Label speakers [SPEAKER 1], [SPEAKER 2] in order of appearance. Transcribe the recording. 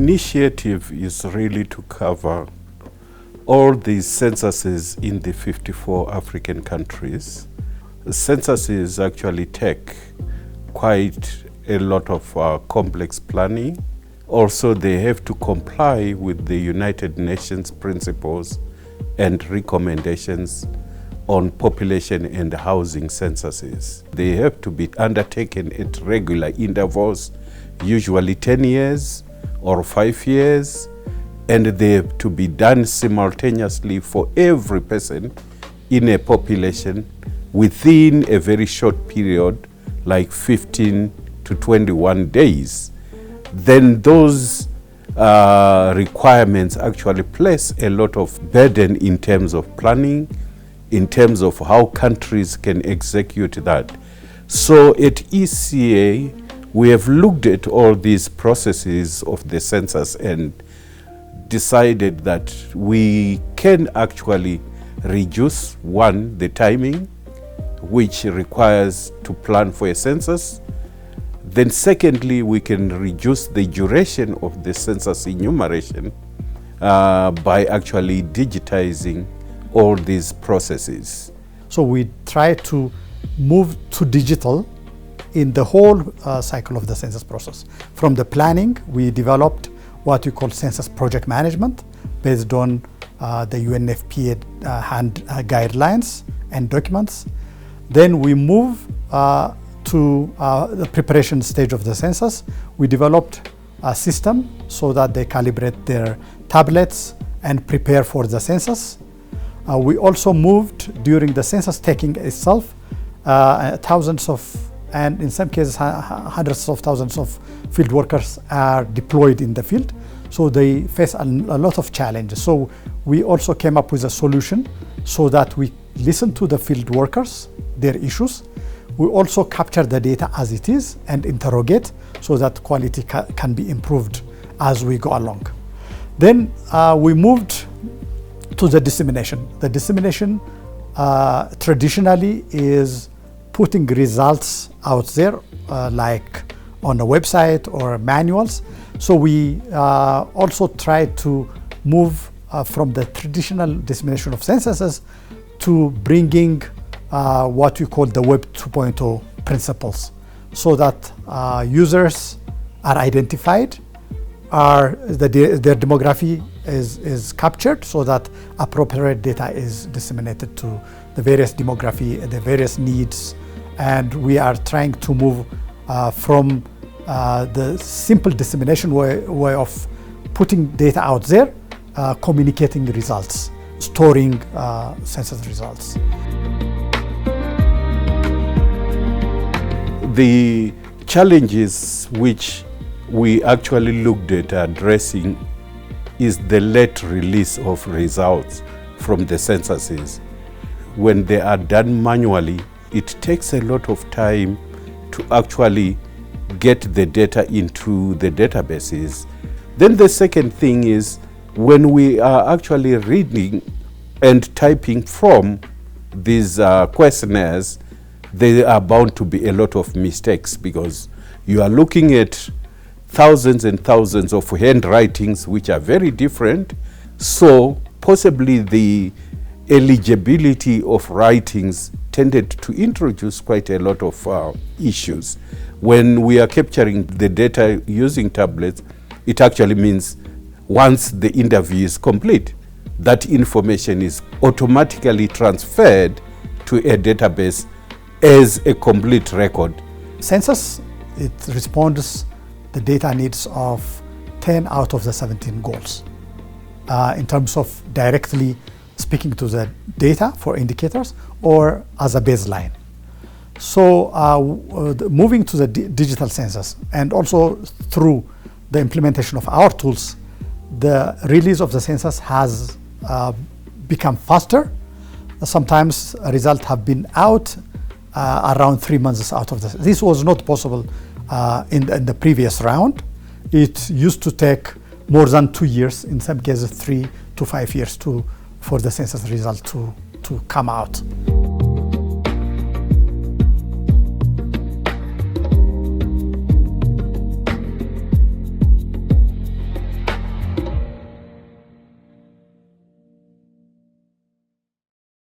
[SPEAKER 1] initiative is really to cover all these censuses in the 54 African countries. Censuses actually take quite a lot of complex planning. Also, they have to comply with the United Nations principles and recommendations on population and housing censuses. They have to be undertaken at regular intervals, usually 10 years or 5 years, and they have to be done simultaneously for every person in a population within a very short period, like 15 to 21 days. Then those requirements actually place a lot of burden in terms of planning, in terms of how countries can execute that. So at ECA, we have looked at all these processes of the census and decided that we can actually reduce, one, the timing, which requires to plan for a census. Then secondly, we can reduce the duration of the census enumeration by actually digitizing all these processes.
[SPEAKER 2] So we try to move to digital in the whole cycle of the census process. From the planning, we developed what we call census project management based on the UNFPA guidelines and documents. Then we move to the preparation stage of the census. We developed a system so that they calibrate their tablets and prepare for the census. We also moved during the census taking itself, thousands of, and in some cases hundreds of thousands of field workers are deployed in the field. So they face a lot of challenges. So we also came up with a solution so that we listen to the field workers, their issues. We also capture the data as it is and interrogate so that quality can be improved as we go along. Then we moved to the dissemination. The dissemination traditionally is putting results out there like on a website or manuals. So we also try to move from the traditional dissemination of censuses to bringing what we call the Web 2.0 principles, so that users are identified, their demography is captured, so that appropriate data is disseminated to the various demography and the various needs. And we are trying to move from the simple dissemination way of putting data out there, communicating the results, storing census results.
[SPEAKER 1] The challenges which we actually looked at addressing is the late release of results from the censuses. When they are done manually, it takes a lot of time to actually get the data into the databases. Then the second thing is when we are actually reading and typing from these questionnaires, there are bound to be a lot of mistakes because you are looking at thousands and thousands of handwritings which are very different. So possibly the eligibility of writings tended to introduce quite a lot of issues. When we are capturing the data using tablets, it actually means once the interview is complete, that information is automatically transferred to a database as a complete record.
[SPEAKER 2] Census, it responds the data needs of 10 out of the 17 goals in terms of directly speaking to the data for indicators or as a baseline. So moving to the digital census and also through the implementation of our tools, the release of the census has become faster. Sometimes results have been out around 3 months out of this. This was not possible in the previous round. It used to take more than 2 years, in some cases 3 to 5 years for the census result to come out.